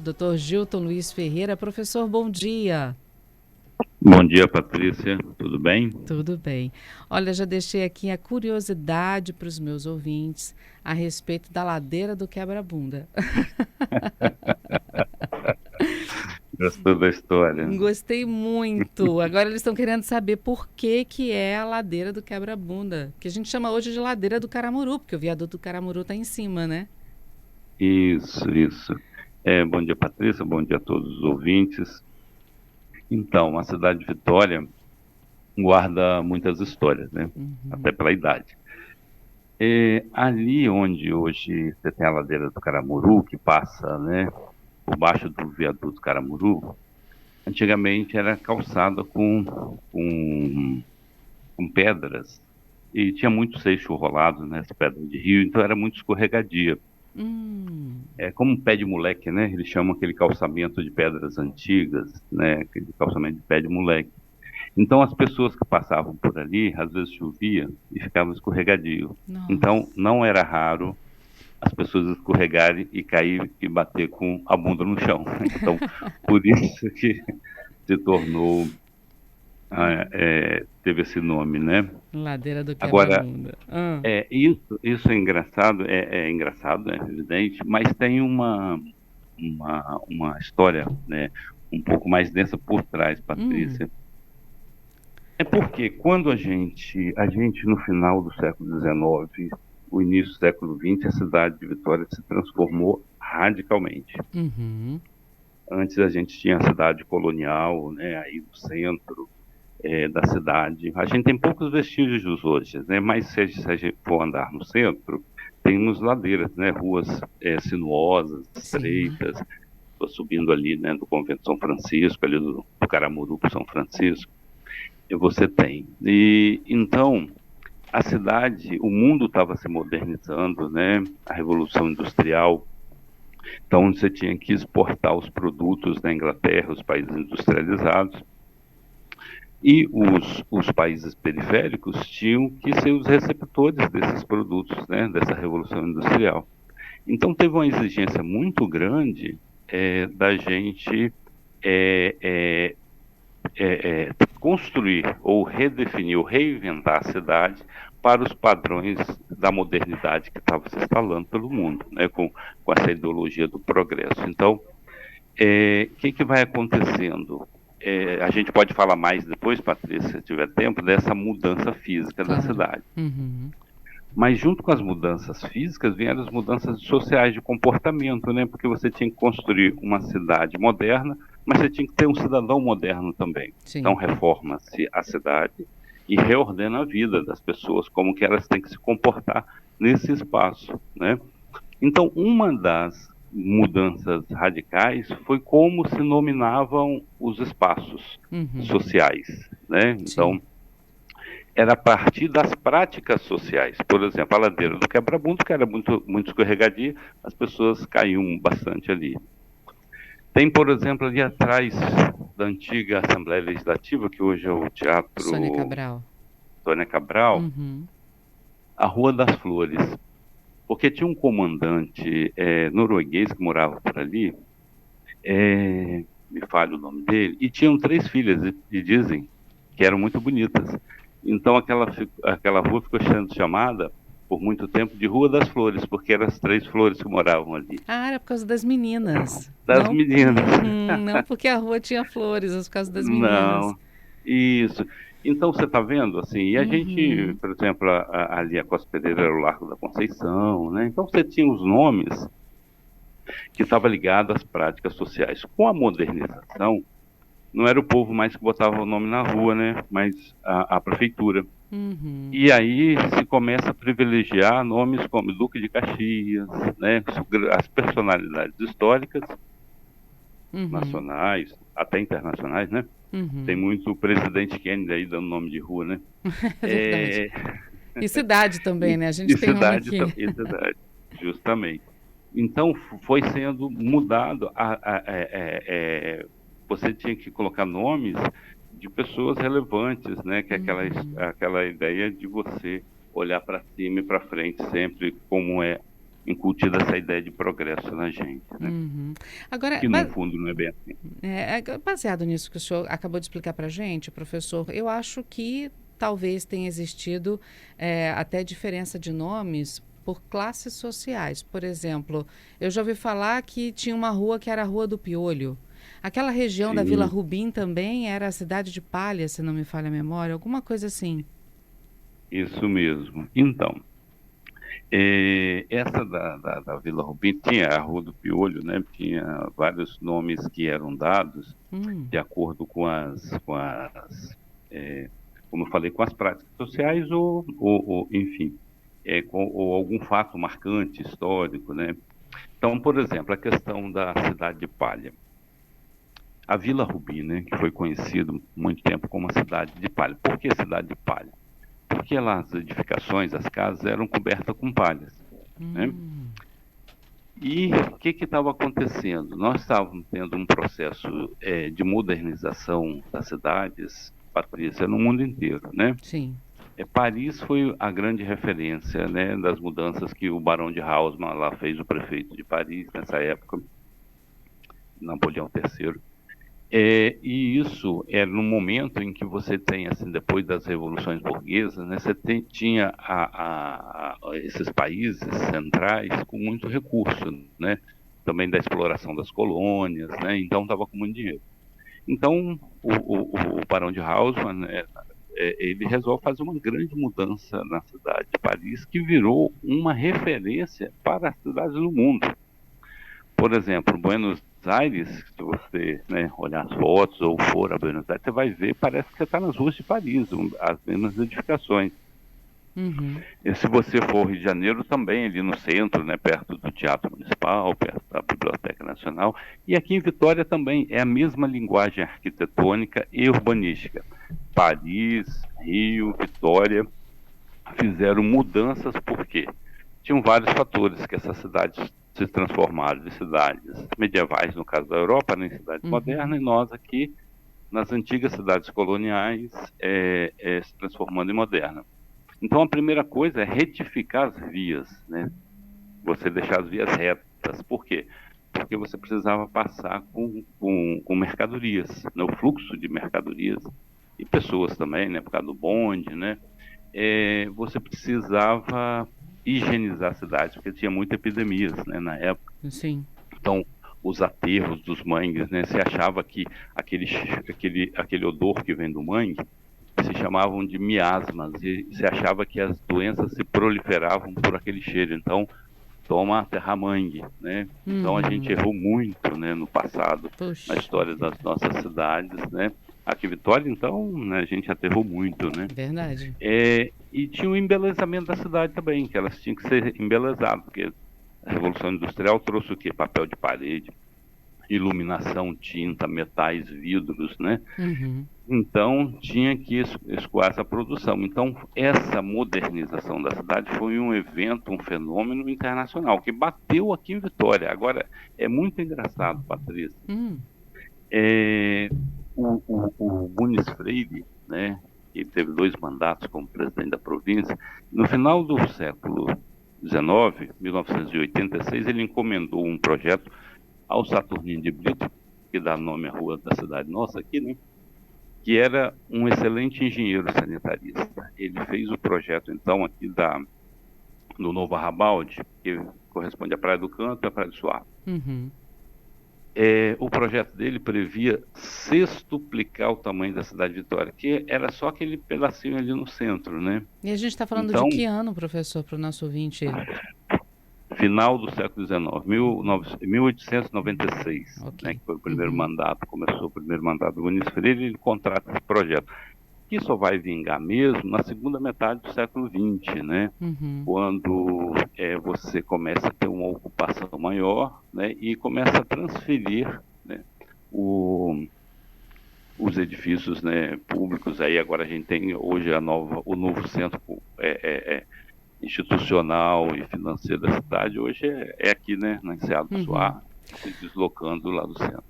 Dr. Gilton Luiz Ferreira. Professor, bom dia. Bom dia, Patrícia. Tudo bem? Tudo bem. Olha, já deixei aqui a curiosidade para os meus ouvintes a respeito da ladeira do Quebra-Bunda. Gostou da história? Gostei muito. Agora eles estão querendo saber por que que é a ladeira do Quebra-Bunda, que a gente chama hoje de ladeira do Caramuru, porque o viaduto do Caramuru está em cima, né? Isso. Bom dia, Patrícia. Bom dia a todos os ouvintes. Então, a cidade de Vitória guarda muitas histórias, né? Até pela idade. Ali onde hoje você tem a ladeira do Caramuru, que passa, né, por baixo do viaduto Caramuru, antigamente era calçada com pedras e tinha muitos seixos rolados nessa pedra de rio, então era muito escorregadia. Hum, É como um pé de moleque, né? Eles chamam aquele calçamento de pedras antigas, né? Aquele calçamento de pé de moleque. Então as pessoas que passavam por ali, às vezes chovia e ficava escorregadio. Então nossa. não era raro as pessoas escorregarem e cair e bater com a bunda no chão. Então por isso que se tornou, teve esse nome, né? Ladeira do Agora, Quebra-Bunda. isso é engraçado, é engraçado, é evidente, mas tem uma história, né, um pouco mais densa por trás, Hum, Patrícia. É porque quando a gente no final do século XIX, o início do século XX, a cidade de Vitória se transformou radicalmente. uhum, Antes a gente tinha a cidade colonial, né, aí no centro, da cidade. A gente tem poucos vestígios hoje, né? Mas se a gente for andar no centro, temos ladeiras, né? Ruas sinuosas, sim. estreitas. Estou subindo ali, né, do Convento São Francisco, ali do Caramuru para São Francisco, e você tem. E então a cidade, o mundo estava se modernizando, né? A Revolução Industrial. Então você tinha que exportar os produtos da Inglaterra, os países industrializados. E os países periféricos tinham que ser os receptores desses produtos, né, dessa revolução industrial. Então teve uma exigência muito grande da gente é, é, construir ou redefinir ou reinventar a cidade para os padrões da modernidade que estava se instalando pelo mundo, né, com essa ideologia do progresso. Então, que vai acontecendo? A gente pode falar mais depois, Patrícia, se tiver tempo, dessa mudança física da Claro. cidade. Uhum. Mas junto com as mudanças físicas vieram as mudanças sociais de comportamento, né? Porque você tinha que construir uma cidade moderna, mas você tinha que ter um cidadão moderno também. Então Sim. reforma-se a cidade e reordena a vida das pessoas, como que elas têm que se comportar nesse espaço, né? Então, uma das mudanças radicais foi como se nominavam os espaços Uhum. sociais, né? Sim. Então, era a partir das práticas sociais. Por exemplo, a ladeira do Quebra-Bunda, que era muito escorregadia, as pessoas caíam bastante ali. Tem, por exemplo, ali atrás da antiga Assembleia Legislativa, que hoje é o Sônia Teatro Cabral. Tônia Cabral, Uhum. a Rua das Flores. Porque tinha um comandante norueguês que morava por ali, me falha o nome dele, e tinham 3 filhas, e dizem que eram muito bonitas. Então aquela rua ficou sendo chamada por muito tempo de Rua das Flores, porque eram as 3 flores que moravam ali. Ah, era por causa das meninas. Das Não, meninas. não porque a rua tinha flores, mas por causa das meninas. Não, isso. Então você está vendo, assim, e a gente, Uhum. por exemplo, ali a Costa Pereira era o Largo da Conceição, né? Então você tinha os nomes que estavam ligados às práticas sociais. Com a modernização, não era o povo mais que botava o nome na rua, né? Mas a prefeitura. Uhum. E aí se começa a privilegiar nomes como Duque de Caxias, né? As personalidades históricas, Uhum. nacionais, até internacionais, né? Tem Uhum. muito o presidente Kennedy aí dando nome de rua, né? É verdade. É, E cidade também, e, né? A gente e tem uma cidade, aqui. e cidade, justamente. Então foi sendo mudado. Você tinha que colocar nomes de pessoas relevantes, né? Que é Uhum. aquela ideia de você olhar para cima e para frente sempre, como é incutida essa ideia de progresso na gente, né? Uhum. Agora, Que no fundo não é bem assim. baseado nisso que o senhor acabou de explicar para a gente, professor, eu acho que talvez tenha existido até diferença de nomes por classes sociais. Por exemplo, eu já ouvi falar que tinha uma rua que era a Rua do Piolho. Aquela região da Vila Sim, Rubim também era a Cidade de Palha, se não me falha a memória, alguma coisa assim. isso mesmo. Então, essa da Vila Rubim tinha a Rua do Piolho, né? Tinha vários nomes que eram dados Hum, de acordo como eu falei, com as práticas sociais ou enfim, ou algum fato marcante histórico, né? Então, por exemplo, a questão da cidade de Palha. A Vila Rubim, né, que foi conhecido muito tempo como a cidade de palha. Por que cidade de palha? Porque lá as edificações, as casas eram cobertas com palhas, né? hum, E o que estava acontecendo? Nós estávamos tendo um processo de modernização das cidades, Patrícia, no mundo inteiro, né? sim. Paris foi a grande referência, né, das mudanças que o Barão de Haussmann lá fez, o prefeito de Paris nessa época, Napoleão III. E isso era no momento em que você tem, assim, depois das revoluções burguesas, né, tinha esses países centrais com muito recurso, né, também da exploração das colônias, né, então estava com muito dinheiro. Então, o Barão de Haussmann, né, ele resolve fazer uma grande mudança na cidade de Paris, que virou uma referência para as cidades do mundo. Por exemplo, Buenos Aires, se você, né, olhar as fotos ou for a Buenos Aires, você vai ver, parece que você está nas ruas de Paris, as mesmas edificações. Uhum, E se você for ao Rio de Janeiro, também ali no centro, né, perto do Teatro Municipal, perto da Biblioteca Nacional. E aqui em Vitória também é a mesma linguagem arquitetônica e urbanística. Paris, Rio, Vitória fizeram mudanças porque tinham vários fatores que essas cidades se transformaram de cidades medievais, no caso da Europa, né, em cidades uhum, modernas, e nós aqui, nas antigas cidades coloniais, se transformando em moderna. Então, a primeira coisa é retificar as vias, né? Você deixar as vias retas. Por quê? Porque você precisava passar com mercadorias, né? O fluxo de mercadorias e pessoas também, né? Por causa do bonde, né? Você precisava higienizar a cidade, porque tinha muitas epidemias, né, na época. sim. Então, os aterros dos mangues, né, se achava que aquele odor que vem do mangue se chamavam de miasmas, e se achava que as doenças se proliferavam por aquele cheiro. Então, toma terra-mangue, né? Então, a gente Uhum. errou muito, né, no passado, na Puxa história das vida. nossas cidades, né? Aqui em Vitória, então, né, a gente aterrou muito, né? Verdade. E tinha o embelezamento da cidade também, que elas tinham que ser embelezadas, porque a Revolução Industrial trouxe o quê? Papel de parede, iluminação, tinta, metais, vidros, né? Uhum. Então, tinha que escoar essa produção. Então, essa modernização da cidade foi um evento, um fenômeno internacional, que bateu aqui em Vitória. Agora, é muito engraçado, Patrícia. Hum. É, o Muniz Freire, né, que teve 2 mandatos como presidente da província, no final do século XIX, 1986, ele encomendou um projeto ao Saturnino de Brito, que dá nome à rua da cidade nossa aqui, né, que era um excelente engenheiro sanitarista. Ele fez o projeto, então, aqui do Novo Arrabalde, que corresponde à Praia do Canto e à Praia do Suave. Uhum. O projeto dele previa sextuplicar o tamanho da cidade de Vitória, que era só aquele pedacinho ali no centro, né? E a gente está falando de Então, que ano, professor, para o nosso ouvinte? final do século XIX, 1896, né, Ok. que foi o primeiro Uhum. mandato, começou o primeiro mandato do Muniz Freire, ele contrata esse projeto, que só vai vingar mesmo na segunda metade do século XX, né? Uhum. Quando você começa a ter uma ocupação maior, né, e começa a transferir, né, o, os edifícios, né, públicos. Aí agora a gente tem hoje o novo centro institucional e financeiro da cidade. Hoje é aqui, né, na Enseada do Uhum. Suá, se deslocando lá do centro.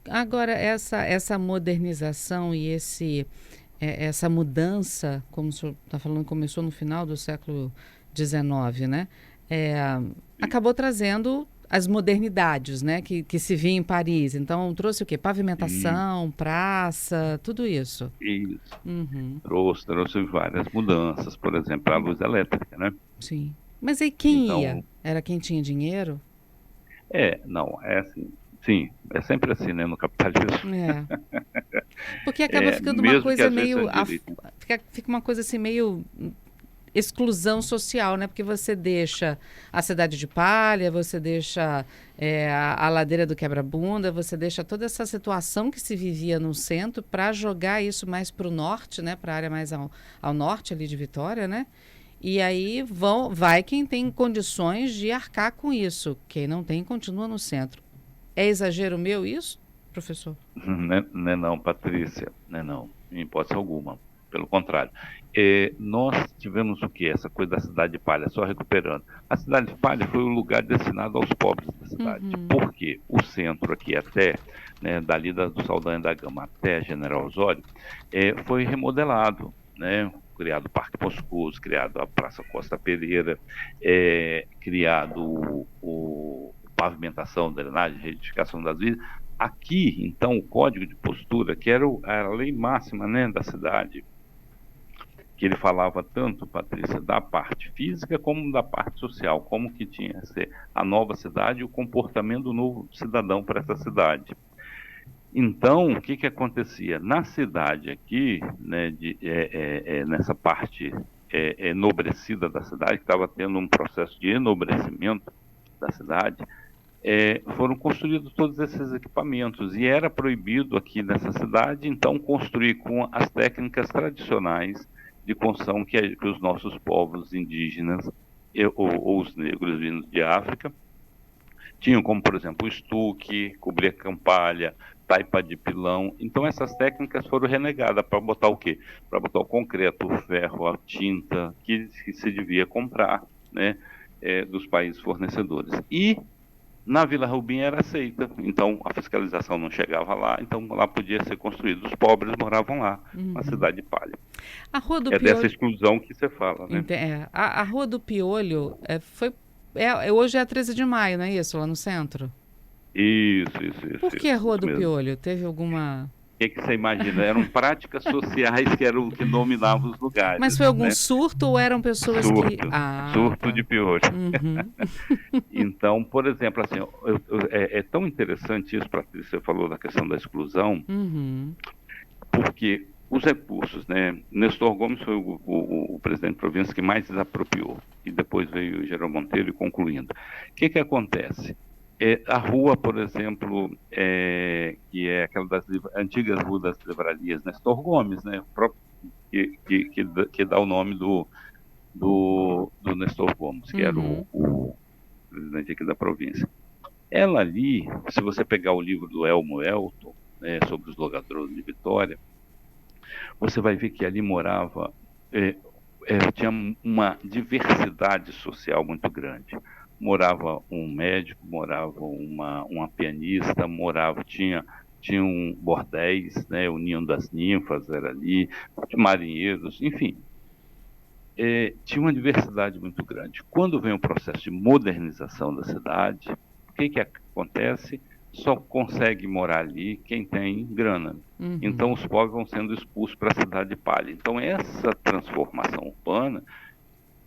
Agora, essa modernização e essa mudança, como o senhor está falando, começou no final do século XIX, né? É, acabou trazendo as modernidades, né, que se via em Paris. Então, trouxe o quê? E, Pavimentação, praça, tudo isso. e Uhum, trouxe várias mudanças, por exemplo, a luz elétrica, né? sim. Mas aí quem ia? Então, Era quem tinha dinheiro? não, é assim, sim, é sempre assim, né, no capitalismo. É. Porque acaba ficando uma Mesmo que coisa às vezes meio. seja direito, né? Fica uma coisa assim meio exclusão social, né? Porque você deixa a cidade de palha, você deixa a ladeira do quebra-bunda, você deixa toda essa situação que se vivia no centro para jogar isso mais para o norte, né? Para a área mais ao norte ali de Vitória, né? E aí vai quem tem condições de arcar com isso. Quem não tem, continua no centro. É exagero meu isso, professor? Né não, Patrícia, né não, em hipótese alguma. Pelo contrário. Nós tivemos o quê? Essa coisa da cidade de palha, só recuperando. A cidade de palha foi o lugar destinado aos pobres da cidade. Uhum, Por quê? O centro aqui até, né, dali do Saldanha da Gama até General Osório, foi remodelado, né? Criado o Parque Moscoso, criado a Praça Costa Pereira, criado pavimentação, drenagem, retificação das vias. Aqui, então, o código de postura, que era a lei máxima, né, da cidade, que ele falava tanto, Patrícia, da parte física como da parte social, como que tinha que ser a nova cidade e o comportamento do novo cidadão para essa cidade. Então, o que que acontecia? Na cidade aqui, né, nessa parte enobrecida da cidade, que estava tendo um processo de enobrecimento da cidade, foram construídos todos esses equipamentos e era proibido aqui nessa cidade, então, construir com as técnicas tradicionais de construção que os nossos povos indígenas ou os negros vindos de África tinham, como, por exemplo, o estuque, cobrir a campalha, taipa de pilão. Então, essas técnicas foram renegadas para botar o quê? Para botar o concreto, o ferro, a tinta que se devia comprar, né, dos países fornecedores. E na Vila Rubim era aceita, então a fiscalização não chegava lá, então lá podia ser construído. Os pobres moravam lá, na uhum. cidade de Palha. A Rua do É dessa Piolho. exclusão que você fala, né? A Rua do Piolho hoje é a 13 de maio, não é isso? Lá no centro? Por que a Rua Isso do mesmo. Piolho? Teve alguma. O que você imagina? Eram práticas sociais que eram o que dominavam os Mas lugares, foi algum né? surto ou eram pessoas que. Surto, Ah, surto tá. de piolho. Uhum. Então, por exemplo, assim, é tão interessante isso, Patrícia, você falou da questão da exclusão, Uhum. porque os recursos, né? Nestor Gomes foi o presidente de província que mais desapropriou, e depois veio o Geraldo Monteiro e concluindo. O que que acontece? A rua, por exemplo, que é aquela das antigas ruas das livrarias, Nestor Gomes, né? Que dá o nome do Nestor Gomes, que era Uhum. o presidente aqui da província. Ela ali, se você pegar o livro do Elmo Elton, né, sobre os logadores de Vitória, você vai ver que ali tinha uma diversidade social muito grande. Morava um médico, morava uma pianista, tinha um bordéis, né, o Ninho das Ninfas era ali, marinheiros, enfim, tinha uma diversidade muito grande. Quando vem o processo de modernização da cidade, o que que acontece? Só consegue morar ali quem tem grana. Então Uhum. os pobres vão sendo expulsos para a cidade de palha. Então essa transformação urbana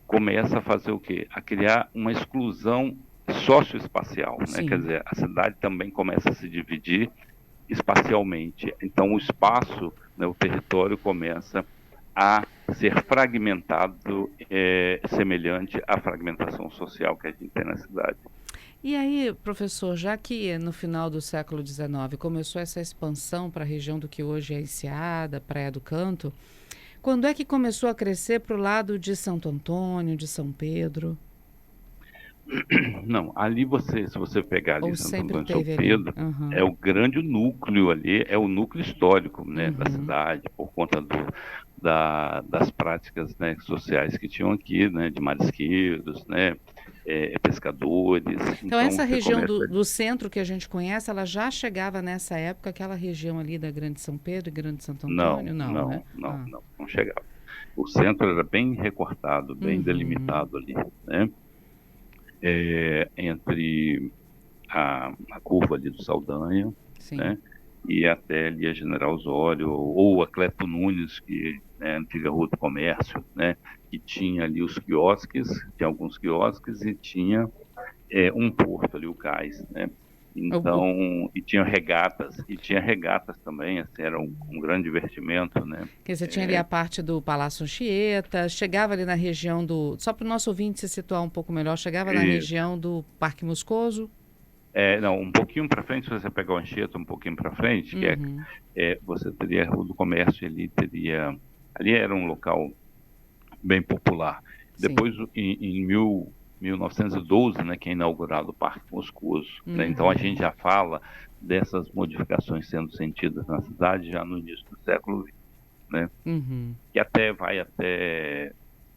começa a fazer o quê? A criar uma exclusão socioespacial, né? Quer Sim. dizer, a cidade também começa a se dividir espacialmente. Então o espaço, né, o território começa a ser fragmentado, semelhante à fragmentação social que a gente tem na cidade. E aí, professor, já que no final do século XIX começou essa expansão para a região do que hoje é Enseada, Praia do Canto, quando é que começou a crescer para o lado de Santo Antônio, de São Pedro? Não, ali se você pegar ali Ou Santo sempre Antônio e São teve ali? Pedro, é Aham. o grande núcleo ali, é o núcleo histórico, né, da Uhum. cidade, por conta das práticas, né, sociais que tinham aqui, né, de marisqueiros, né, pescadores. Então, Então essa você região começa. do centro que a gente conhece, ela já chegava nessa época, aquela região ali da Grande São Pedro e Grande Santo Não, Antônio? Não, né? não, não, Ah. não chegava. O centro era bem recortado, bem Uhum. delimitado ali, né? entre a curva ali do Saldanha, Sim. né? E até ali a General Osório, ou a Cleto Nunes, que é a antiga Rua do Comércio, né? Que tinha ali os quiosques, tinha alguns quiosques e tinha um porto ali, o cais, né? O, o- Então, e tinha regatas também, assim, era um grande divertimento, né? que você tinha ali a parte do Palácio Anchieta, chegava ali na região do. Só para o nosso ouvinte se situar um pouco melhor, chegava na E, região do Parque Moscoso. não, um pouquinho para frente, se você pegar o Anchieta um pouquinho para frente, Uhum. você teria a Rua do Comércio, ali era um local bem popular. Sim. Depois, em 1912, né, que é inaugurado o Parque Moscoso, né? Então a Uhum. gente já fala dessas modificações sendo sentidas na cidade já no início do século XX, né? Uhum. Que vai até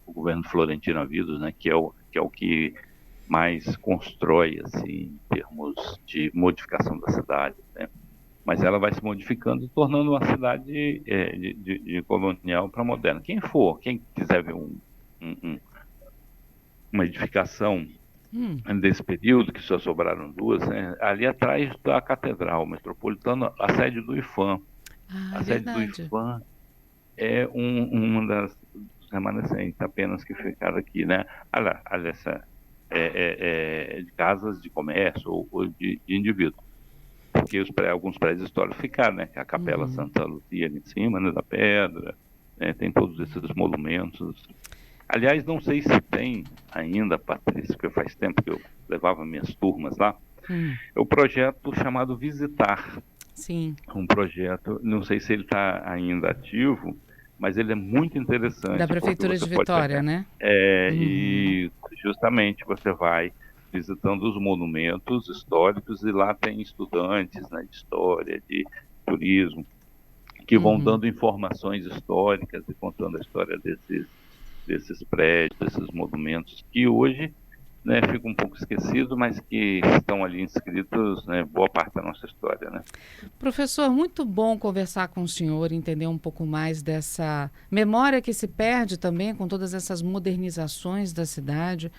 o governo Florentino Avidos, né, que é o que mais constrói assim, em termos de modificação da cidade, né? Mas ela vai se modificando e tornando uma cidade de colonial para moderna. Quem quiser ver um- uma edificação desse período, que só sobraram duas, né, ali atrás da Catedral Metropolitana, a sede do IFAM. Ah, A é sede do verdade. IFAM é uma dos remanescentes apenas que ficaram aqui, né? Aliás, de casas de comércio ou de indivíduos. Porque alguns prédios históricos ficaram, né? A Capela Uhum. Santa Luzia ali em cima, né, da pedra, né, tem todos esses monumentos. Aliás, não sei se tem ainda, Patrícia, porque faz tempo que eu levava minhas turmas lá, Hum. é o projeto chamado Visitar. Sim. Um projeto, não sei se ele está ainda ativo, mas ele é muito Da interessante porque Prefeitura você de pode Vitória, pegar. né? Uhum. E justamente você vai visitando os monumentos históricos e lá tem estudantes, né, de história, de turismo, que vão Uhum. dando informações históricas e contando a história desses prédios, desses monumentos que hoje, né, ficam um pouco esquecidos, mas que estão ali inscritos, né, boa parte da nossa história, né? Professor, muito bom conversar com o senhor, entender um pouco mais dessa memória que se perde também com todas essas modernizações da cidade.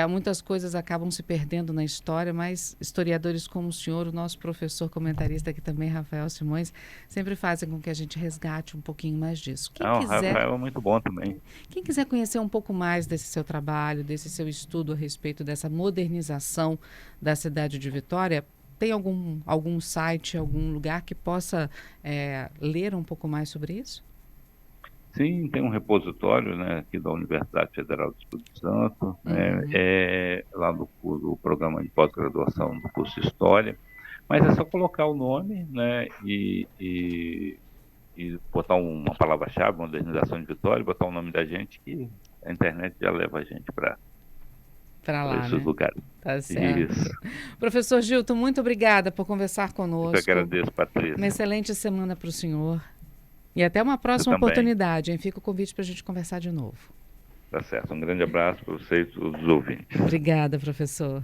Muitas coisas acabam se perdendo na história, mas historiadores como o senhor, o nosso professor comentarista aqui também, Rafael Simões, sempre fazem com que a gente resgate um pouquinho mais disso. Quem O quiser Rafael é muito bom também. Quem quiser conhecer um pouco mais desse seu trabalho, desse seu estudo a respeito dessa modernização da cidade de Vitória, tem algum site, algum lugar que possa ler um pouco mais sobre isso? Sim, tem um repositório, né, aqui da Universidade Federal do Espírito Santo, né, Uhum, lá do programa de pós-graduação do curso de História, mas é só colocar o nome, né, e botar uma palavra-chave, modernização de Vitória, botar o nome da gente, que a internet já leva a gente para para lá, esses né? lugares. Tá Isso. certo. Professor Gilton, muito obrigada por conversar Eu que conosco. agradeço, Uma Patrícia. excelente semana para o senhor. E até uma Você próxima também. oportunidade, hein? Fica o convite para a gente conversar de novo. Tá certo. Um grande abraço para você e todos os ouvintes. Obrigada, professor.